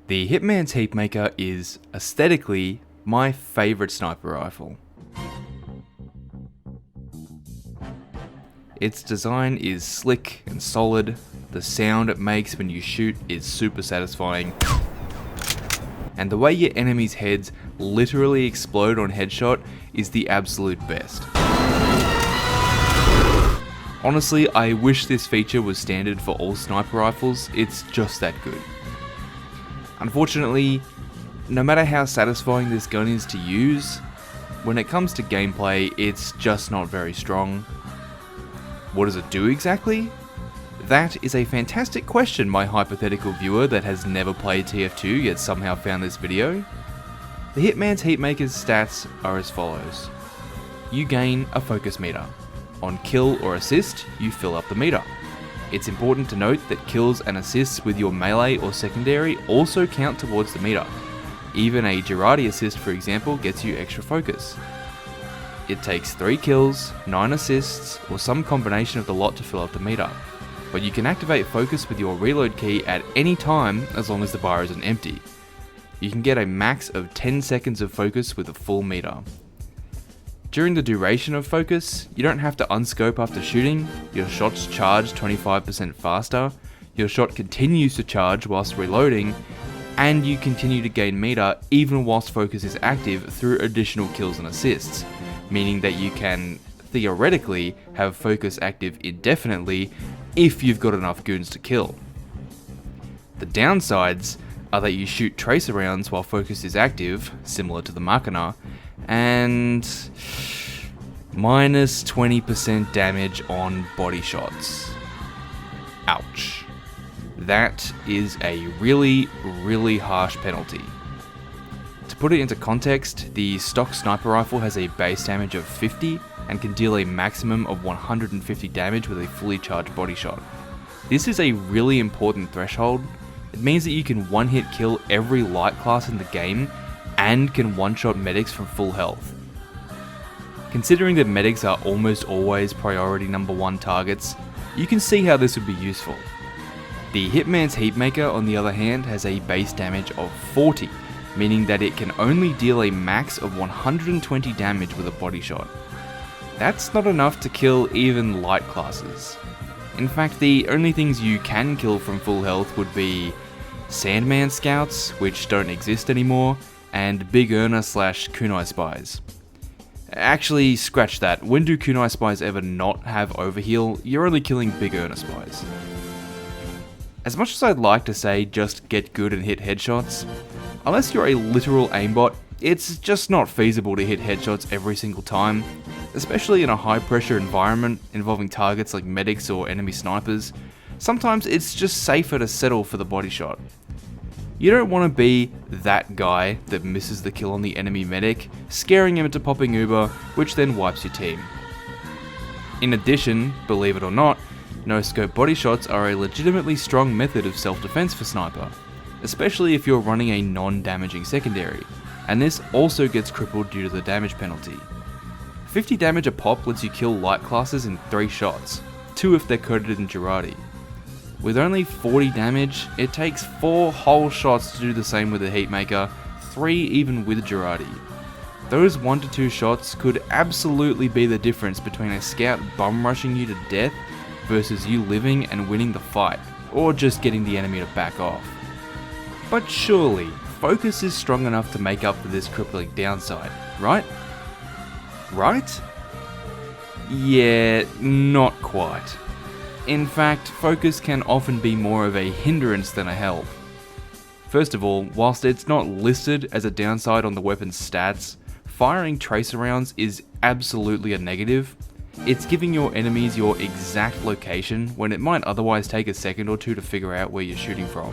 The Hitman's Heatmaker is, aesthetically, my favourite sniper rifle. Its design is slick and solid, the sound it makes when you shoot is super satisfying, and the way your enemies' heads literally explode on headshot is the absolute best. Honestly, I wish this feature was standard for all sniper rifles, it's just that good. Unfortunately, no matter how satisfying this gun is to use, when it comes to gameplay, it's just not very strong. What does it do exactly? That is a fantastic question, my hypothetical viewer that has never played TF2 yet somehow found this video. The Hitman's Heatmaker's stats are as follows. You gain a focus meter. On kill or assist, you fill up the meter. It's important to note that kills and assists with your melee or secondary also count towards the meter. Even a Girardi assist, for example, gets you extra focus. It takes 3 kills, 9 assists, or some combination of the lot to fill up the meter, but you can activate focus with your reload key at any time as long as the bar isn't empty. You can get a max of 10 seconds of focus with a full meter. During the duration of focus, you don't have to unscope after shooting, your shots charge 25% faster, your shot continues to charge whilst reloading, and you continue to gain meter even whilst focus is active through additional kills and assists, meaning that you can theoretically have focus active indefinitely if you've got enough goons to kill. The downsides are that you shoot tracer rounds while focus is active, similar to the Machina, and minus 20% damage on body shots. Ouch. That is a really harsh penalty. To put it into context, the stock sniper rifle has a base damage of 50 and can deal a maximum of 150 damage with a fully charged body shot. This is a really important threshold. It means that you can one-hit kill every light class in the game and can one-shot medics from full health. Considering that medics are almost always priority number 1 targets, you can see how this would be useful. The Hitman's Heatmaker, on the other hand, has a base damage of 40, meaning that it can only deal a max of 120 damage with a body shot. That's not enough to kill even light classes. In fact, the only things you can kill from full health would be Sandman Scouts, which don't exist anymore, and Big Earner / Kunai Spies. Actually, scratch that. When do Kunai Spies ever not have overheal? You're only killing Big Earner Spies. As much as I'd like to say just get good and hit headshots, unless you're a literal aimbot, it's just not feasible to hit headshots every single time, especially in a high pressure environment involving targets like medics or enemy snipers. Sometimes it's just safer to settle for the body shot. You don't want to be that guy that misses the kill on the enemy medic, scaring him into popping Uber, which then wipes your team. In addition, believe it or not, no-scope body shots are a legitimately strong method of self-defense for Sniper, especially if you're running a non-damaging secondary, and this also gets crippled due to the damage penalty. 50 damage a pop lets you kill light classes in 3 shots, 2 if they're coded in Girardi. With only 40 damage, it takes 4 whole shots to do the same with the Heatmaker, 3 even with Girardi. Those 1 to 2 shots could absolutely be the difference between a scout bum rushing you to death versus you living and winning the fight, or just getting the enemy to back off. But surely, focus is strong enough to make up for this crippling downside, right? Right? Yeah, not quite. In fact, focus can often be more of a hindrance than a help. First of all, whilst it's not listed as a downside on the weapon's stats, firing tracer rounds is absolutely a negative. It's giving your enemies your exact location when it might otherwise take a second or 2 to figure out where you're shooting from.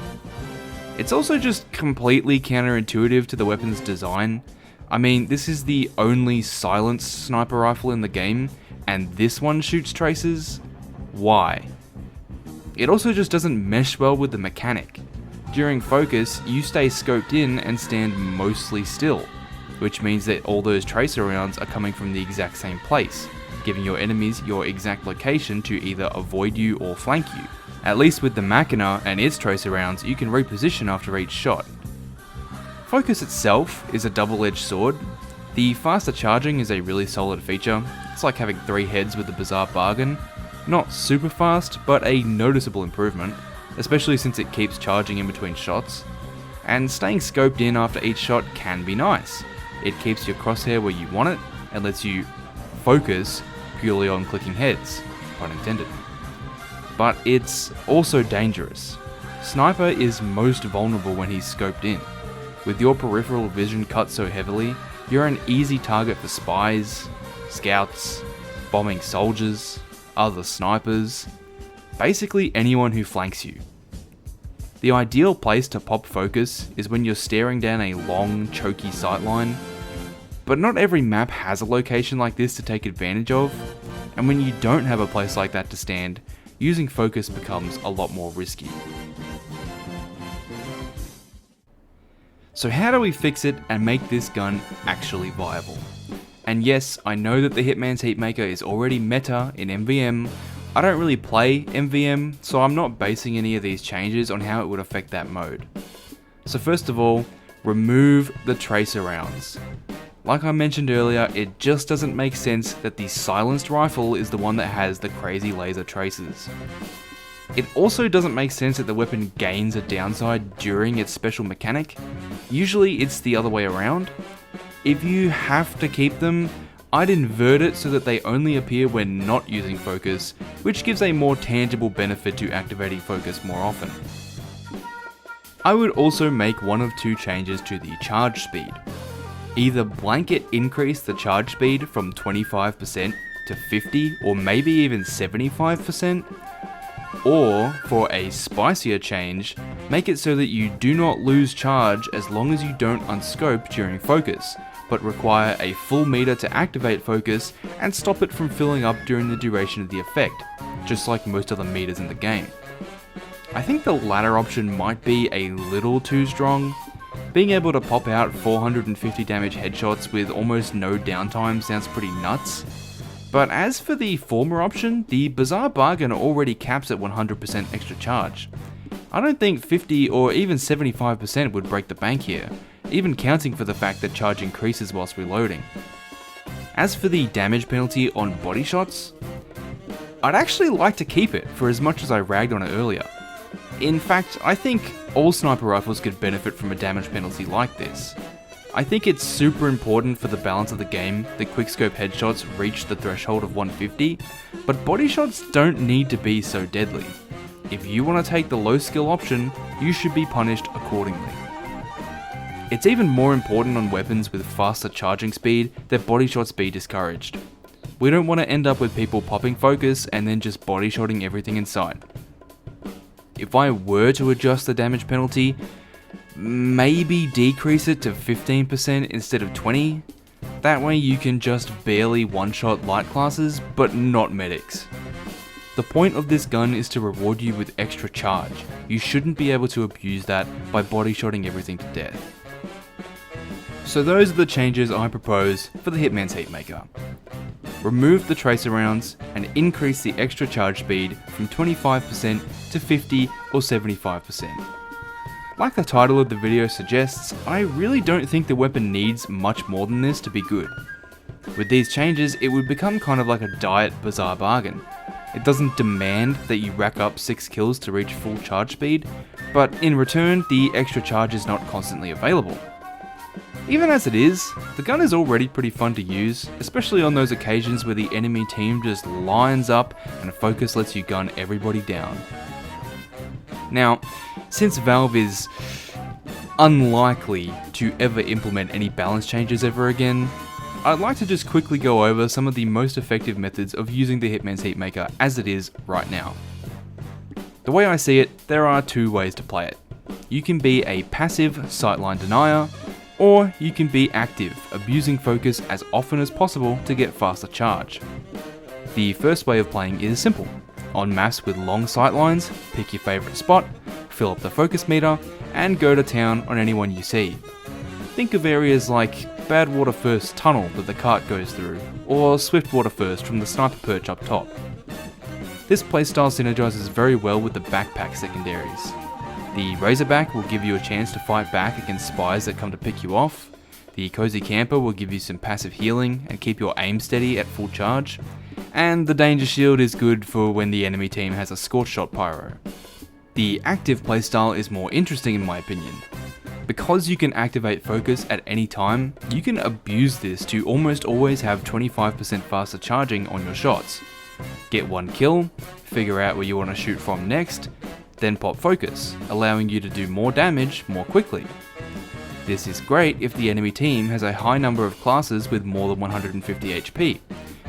It's also just completely counterintuitive to the weapon's design. I mean, this is the only silenced sniper rifle in the game, and this one shoots tracers? Why? It also just doesn't mesh well with the mechanic. During focus, you stay scoped in and stand mostly still, which means that all those tracer rounds are coming from the exact same place, giving your enemies your exact location to either avoid you or flank you. At least with the Machina and its tracer rounds, you can reposition after each shot, Focus itself is a double-edged sword. The faster charging is a really solid feature. It's like having 3 heads with a bizarre bargain. Not super fast, but a noticeable improvement, especially since it keeps charging in between shots. And staying scoped in after each shot can be nice. It keeps your crosshair where you want it, and lets you focus purely on clicking heads, pun intended. But it's also dangerous. Sniper is most vulnerable when he's scoped in. With your peripheral vision cut so heavily, you're an easy target for spies, scouts, bombing soldiers, other snipers, basically anyone who flanks you. The ideal place to pop focus is when you're staring down a long, choky sightline, but not every map has a location like this to take advantage of, and when you don't have a place like that to stand, using focus becomes a lot more risky. So how do we fix it and make this gun actually viable? And yes, I know that the Hitman's Heatmaker is already meta in MVM. I don't really play MVM, so I'm not basing any of these changes on how it would affect that mode. So first of all, remove the tracer rounds. Like I mentioned earlier, it just doesn't make sense that the silenced rifle is the one that has the crazy laser traces. It also doesn't make sense that the weapon gains a downside during its special mechanic. Usually it's the other way around. If you have to keep them, I'd invert it so that they only appear when not using focus, which gives a more tangible benefit to activating focus more often. I would also make one of 2 changes to the charge speed. Either blanket increase the charge speed from 25% to 50 or maybe even 75%, or for a spicier change, make it so that you do not lose charge as long as you don't unscope during focus, but require a full meter to activate focus and stop it from filling up during the duration of the effect, just like most other meters in the game. I think the latter option might be a little too strong. Being able to pop out 450 damage headshots with almost no downtime sounds pretty nuts. But as for the former option, the bizarre bargain already caps at 100% extra charge. I don't think 50 or even 75% would break the bank here, even counting for the fact that charge increases whilst reloading. As for the damage penalty on body shots, I'd actually like to keep it for as much as I ragged on it earlier. In fact, I think all sniper rifles could benefit from a damage penalty like this. I think it's super important for the balance of the game that quickscope headshots reach the threshold of 150, but body shots don't need to be so deadly. If you want to take the low skill option, you should be punished accordingly. It's even more important on weapons with faster charging speed that body shots be discouraged. We don't want to end up with people popping focus and then just body shotting everything in sight. If I were to adjust the damage penalty, maybe decrease it to 15% instead of 20. That way you can just barely one-shot light classes, but not medics. The point of this gun is to reward you with extra charge. You shouldn't be able to abuse that by body shotting everything to death. So those are the changes I propose for the Hitman's Heatmaker. Remove the tracer rounds and increase the extra charge speed from 25% to 50 or 75%. Like the title of the video suggests, I really don't think the weapon needs much more than this to be good. With these changes, it would become kind of like a diet bizarre bargain. It doesn't demand that you rack up 6 kills to reach full charge speed, but in return, the extra charge is not constantly available. Even as it is, the gun is already pretty fun to use, especially on those occasions where the enemy team just lines up and focus lets you gun everybody down. Now, since Valve is unlikely to ever implement any balance changes ever again, I'd like to just quickly go over some of the most effective methods of using the Hitman's Heatmaker as it is right now. The way I see it, there are 2 ways to play it. You can be a passive sightline denier, or you can be active, abusing focus as often as possible to get faster charge. The first way of playing is simple. On maps with long sightlines, pick your favourite spot, fill up the focus meter, and go to town on anyone you see. Think of areas like Badwater First tunnel that the cart goes through, or Swiftwater First from the sniper perch up top. This playstyle synergizes very well with the backpack secondaries. The Razorback will give you a chance to fight back against spies that come to pick you off. The Cozy Camper will give you some passive healing and keep your aim steady at full charge. And the Danger Shield is good for when the enemy team has a Scorch Shot Pyro. The active playstyle is more interesting in my opinion. Because you can activate focus at any time, you can abuse this to almost always have 25% faster charging on your shots. Get one kill, figure out where you want to shoot from next, then pop focus, allowing you to do more damage more quickly. This is great if the enemy team has a high number of classes with more than 150 HP,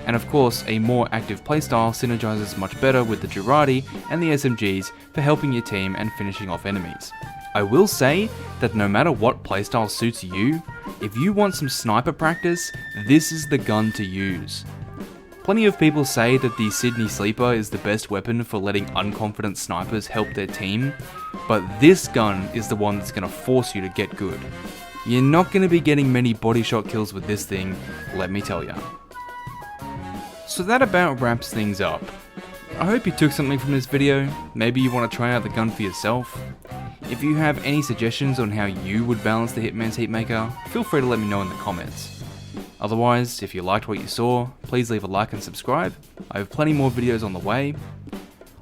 and of course a more active playstyle synergizes much better with the Girardi and the SMGs for helping your team and finishing off enemies. I will say that no matter what playstyle suits you, if you want some sniper practice, this is the gun to use. Plenty of people say that the Sydney Sleeper is the best weapon for letting unconfident snipers help their team, but this gun is the one that's going to force you to get good. You're not going to be getting many body shot kills with this thing, let me tell ya. So that about wraps things up. I hope you took something from this video. Maybe you want to try out the gun for yourself. If you have any suggestions on how you would balance the Hitman's Heatmaker, feel free to let me know in the comments. Otherwise, if you liked what you saw, please leave a like and subscribe. I have plenty more videos on the way.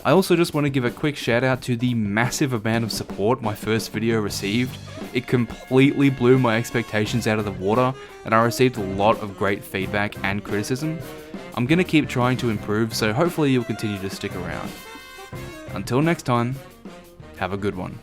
I also just want to give a quick shout out to the massive amount of support my first video received. It completely blew my expectations out of the water, and I received a lot of great feedback and criticism. I'm going to keep trying to improve, so hopefully you'll continue to stick around. Until next time, have a good one.